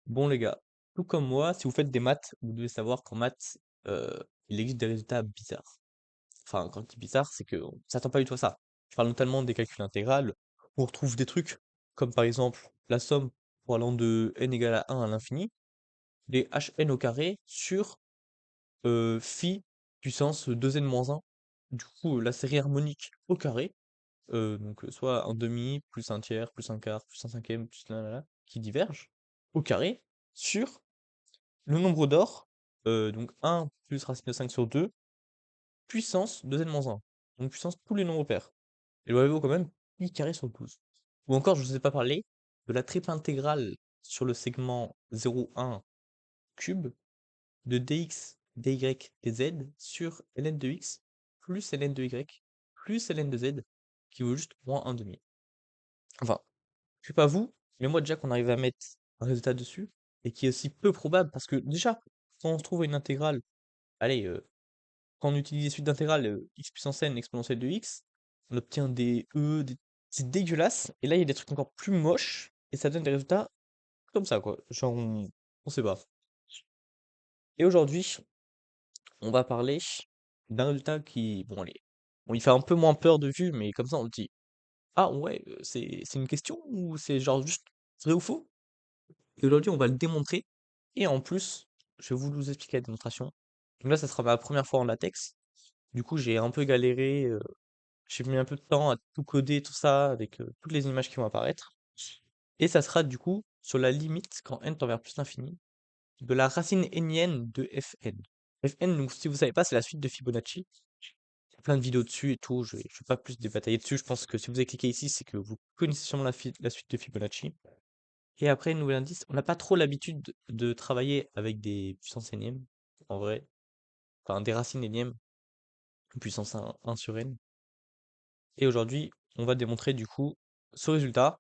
Bon les gars, tout comme moi, si vous faites des maths, vous devez savoir qu'en maths, il existe des résultats bizarres. Enfin, quand je dis bizarre, c'est qu'on ne s'attend pas du tout à ça. Je parle notamment des calculs intégrales, où on retrouve des trucs comme par exemple la somme pour allant de n égale à 1 à l'infini, les hn au carré sur phi puissance 2n-1. Du coup, la série harmonique au carré, donc soit un demi, plus un tiers, plus un quart, plus un cinquième, plus là, qui divergent au carré sur le nombre d'or, donc 1 plus racine de 5 sur 2, puissance 2n-1. Donc puissance tous les nombres pairs. Et le vaut quand même pi carré sur 12. Ou encore, je ne vous ai pas parlé de la triple intégrale sur le segment 0,1 cube de dx, dy, dz sur ln de x plus ln de y plus ln de z qui vaut juste moins 1 demi. Enfin, je sais pas vous, mais moi déjà qu'on arrive à mettre un résultat dessus, et qui est aussi peu probable, parce que déjà, quand on se trouve une intégrale, allez, quand on utilise les suites d'intégrales, x puissance n exponentielle de x, on obtient des des c'est dégueulasse, et là, il y a des trucs encore plus moches, et ça donne des résultats comme ça, quoi. Genre, on sait pas. Et aujourd'hui, on va parler d'un résultat qui, bon, allez, bon, il fait un peu moins peur de vue, mais comme ça, on se dit: «Ah ouais, c'est une question ou c'est genre juste vrai ou faux?» Et aujourd'hui, on va le démontrer, et en plus, je vais vous expliquer la démonstration. Donc là, ça sera ma première fois en latex. Du coup, j'ai un peu galéré, j'ai mis un peu de temps à tout coder, tout ça, avec, toutes les images qui vont apparaître. Et ça sera du coup sur la limite quand n tend vers plus l'infini, de la racine énienne de Fn. Fn, donc si vous savez pas, c'est la suite de Fibonacci. Il y a plein de vidéos dessus et tout, je vais pas plus détailler dessus. Je pense que si vous avez cliqué ici, c'est que vous connaissez sûrement la suite de Fibonacci. Et après, nouvel indice, on n'a pas trop l'habitude de travailler avec des puissances énièmes, en vrai. Enfin, des racines énièmes, puissance 1 sur n. Et aujourd'hui, on va démontrer du coup ce résultat.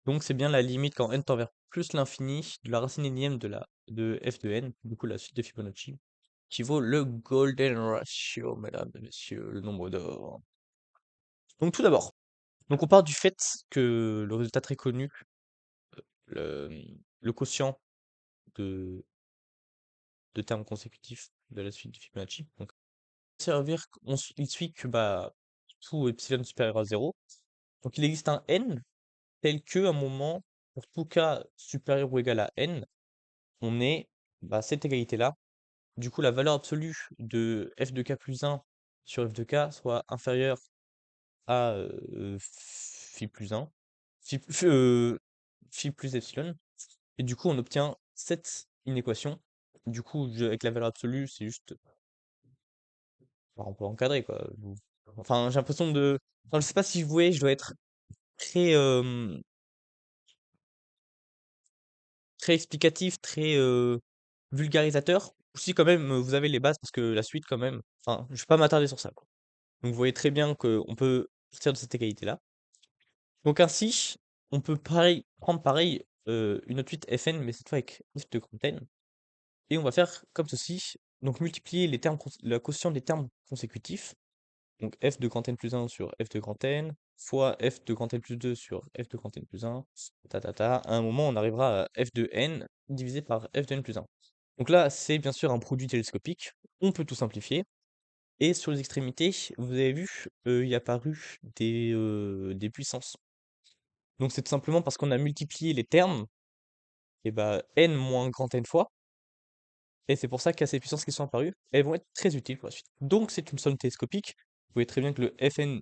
Donc c'est bien la limite quand n tend vers plus l'infini de la racine énième de f de n, du coup la suite de Fibonacci, qui vaut le golden ratio, mesdames et messieurs, le nombre d'or. Donc tout d'abord, donc on part du fait que le résultat très connu, le, le quotient de, de termes consécutifs de la suite de Fibonacci, donc servir, il suit que bah, tout epsilon supérieur à 0. Donc il existe un n tel que, un moment, pour tout cas supérieur ou égal à n, on est bah, cette égalité-là. Du coup, la valeur absolue de f de k plus 1 sur f de k soit inférieure à phi plus 1, phi plus epsilon. Et du coup, on obtient cette inéquation. Du coup, avec la valeur absolue, c'est juste, enfin, on peut encadrer, quoi. Enfin, j'ai l'impression de... Enfin, je sais pas si vous voyez, je dois être très, très explicatif, très vulgarisateur. Ou si quand même vous avez les bases, parce que la suite quand même, enfin, je vais pas m'attarder sur ça, quoi. Donc vous voyez très bien qu'on peut partir de cette égalité-là. Donc ainsi, on peut prendre pareil une autre suite Fn, mais cette fois avec f de grand N. Et on va faire comme ceci. Donc multiplier les termes, la quotient des termes consécutifs. Donc f de grand N plus 1 sur f de grand N, fois f de grand N plus 2 sur f de grand N plus 1, à un moment, on arrivera à f de n divisé par f de n plus 1. Donc là, c'est bien sûr un produit télescopique. On peut tout simplifier. Et sur les extrémités, vous avez vu, il y a apparu des puissances. Donc c'est tout simplement parce qu'on a multiplié les termes, et bah n moins grand N fois, et c'est pour ça qu'il y a ces puissances qui sont apparues, elles vont être très utiles pour la suite. Donc c'est une somme télescopique. Vous voyez très bien que le Fn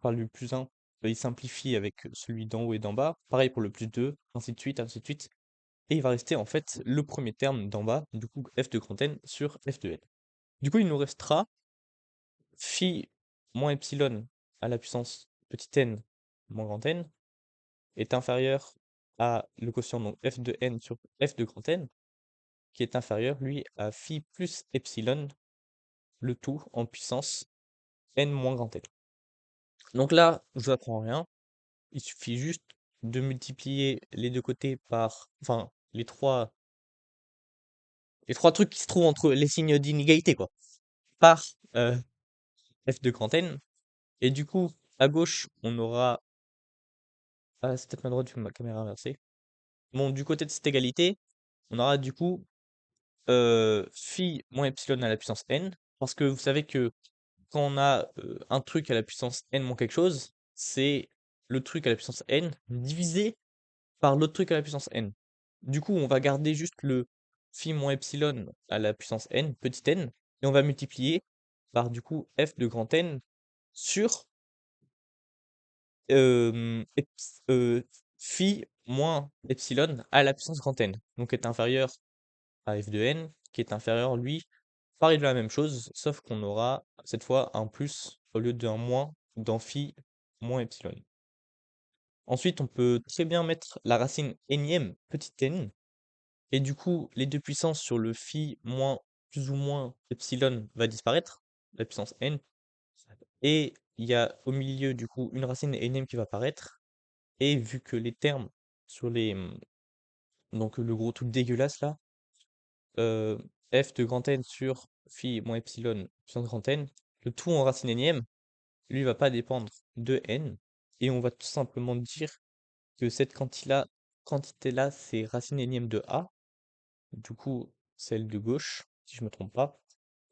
par le plus 1, bah, il simplifie avec celui d'en haut et d'en bas. Pareil pour le plus 2, ainsi de suite, ainsi de suite. Et il va rester en fait le premier terme d'en bas, du coup f de grand N sur f de n. Du coup, il nous restera phi moins epsilon à la puissance petit n moins grand N est inférieur à le quotient, donc f de n sur f de grand N, qui est inférieur, lui, à phi plus epsilon, le tout en puissance n moins grand N. Donc là, je vous apprends rien. Il suffit juste de multiplier les deux côtés par, enfin, les trois trucs qui se trouvent entre les signes d'inégalité, quoi, par f de grand N. Et du coup, à gauche, on aura, ah, c'est peut-être ma droite vu ma caméra inversée. Bon, du côté de cette égalité, on aura du coup phi moins epsilon à la puissance n, parce que vous savez que quand on a un truc à la puissance n moins quelque chose, c'est le truc à la puissance n divisé par l'autre truc à la puissance n. Du coup, on va garder juste le phi moins epsilon à la puissance n, petit n, et on va multiplier par du coup f de grand N sur phi moins epsilon à la puissance grand N, donc est inférieur à f de n, qui est inférieur, lui, pareil de la même chose, sauf qu'on aura cette fois un plus au lieu d'un moins dans phi moins epsilon. Ensuite, on peut très bien mettre la racine énième petit n, et du coup, les deux puissances sur le phi moins plus ou moins epsilon va disparaître, la puissance n, et il y a au milieu du coup une racine énième qui va apparaître, et vu que les termes sur les donc le gros truc dégueulasse là, euh, f de grand N sur phi moins epsilon puissance grand N, le tout en racine énième, lui va pas dépendre de n, et on va tout simplement dire que cette quantité-là, c'est racine énième de a, du coup celle de gauche, si je me trompe pas,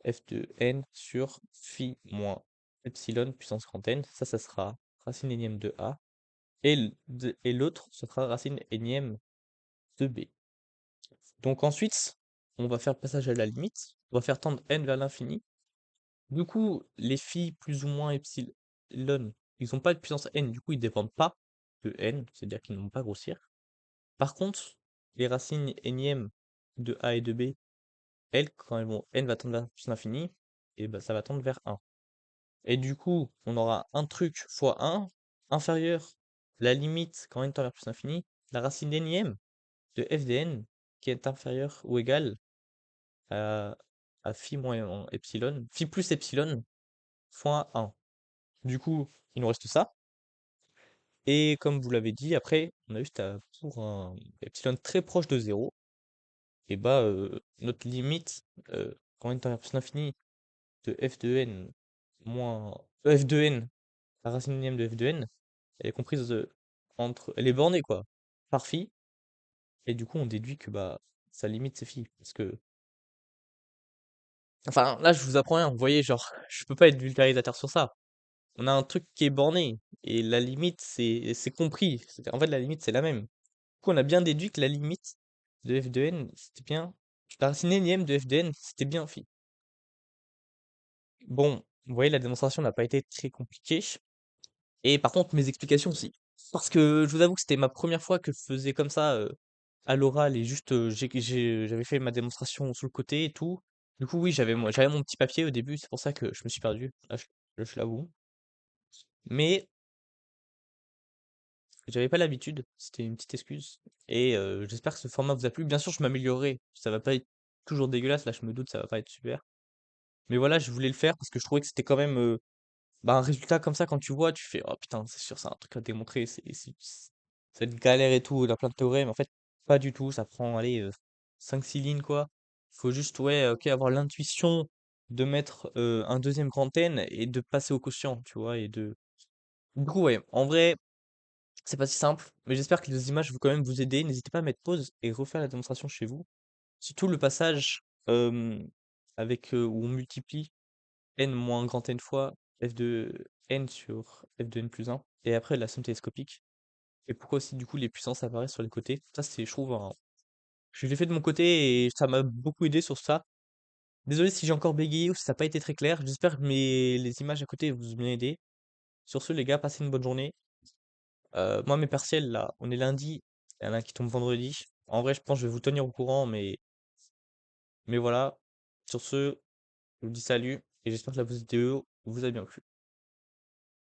f de n sur phi moins epsilon puissance grand N, ça sera racine énième de a, et l'autre, ce sera racine énième de b. Donc ensuite, on va faire le passage à la limite, on va faire tendre n vers l'infini. Du coup, les phi plus ou moins epsilon, ils n'ont pas de puissance n, du coup ils dépendent pas de n, c'est-à-dire qu'ils ne vont pas grossir. Par contre, les racines énièmes de a et de b, elles, quand elles vont, n va tendre vers plus l'infini, et ben ça va tendre vers 1. Et du coup, on aura un truc fois 1 inférieur la limite quand n tend vers plus l'infini, la racine énième de f de n qui est inférieure ou égale à, à phi moins epsilon, phi plus epsilon fois 1. Du coup, il nous reste ça. Et comme vous l'avez dit, après, on a juste pour un epsilon très proche de 0, et bah notre limite, quand n tend vers plus l'infini, de f de n moins f de n, la racine énième de f de n, elle est comprise entre, elle est bornée quoi, par phi, et du coup on déduit que bah sa limite c'est phi, parce que, enfin là je vous apprends rien, vous voyez, genre, je peux pas être vulgarisateur sur ça. On a un truc qui est borné, et la limite c'est compris, en fait la limite c'est la même. Du coup on a bien déduit que la limite de f de n, c'était bien, la racine énième de f de n, c'était bien phi. Bon, vous voyez, la démonstration n'a pas été très compliquée. Et par contre, mes explications aussi. Parce que je vous avoue que c'était ma première fois que je faisais comme ça à l'oral et juste j'avais fait ma démonstration sur le côté et tout. Du coup, oui, j'avais mon petit papier au début, c'est pour ça que je me suis perdu. Là, je l'avoue. Mais j'avais pas l'habitude, c'était une petite excuse. Et j'espère que ce format vous a plu. Bien sûr, je m'améliorerai. Ça va pas être toujours dégueulasse, là, je me doute, ça va pas être super. Mais voilà, je voulais le faire parce que je trouvais que c'était quand même bah, un résultat comme ça, quand tu vois, tu fais: «Oh putain, c'est sûr, c'est un truc à démontrer, cette galère et tout, il y a plein de théorèmes». En fait, pas du tout, ça prend, allez, 5-6 lignes, quoi. Faut juste, ouais, OK, avoir l'intuition de mettre, un deuxième grand N et de passer au quotient, tu vois? Et de du coup, ouais, en vrai, c'est pas si simple, mais j'espère que les images vont quand même vous aider. N'hésitez pas à mettre pause et refaire la démonstration chez vous. Surtout le passage, avec, où on multiplie n moins grand N fois f de n sur f de n plus 1, et après la somme télescopique. Et pourquoi aussi du coup les puissances apparaissent sur les côtés. Ça c'est, je trouve, je l'ai fait de mon côté et ça m'a beaucoup aidé sur ça. Désolé si j'ai encore bégayé ou si ça n'a pas été très clair. J'espère que les images à côté vous ont bien aidé. Sur ce les gars, passez une bonne journée. Moi mes partiels là, on est lundi, il y en a un qui tombe vendredi. En vrai je pense que je vais vous tenir au courant, mais voilà. Sur ce, je vous dis salut et j'espère que la vidéo vous a bien plu.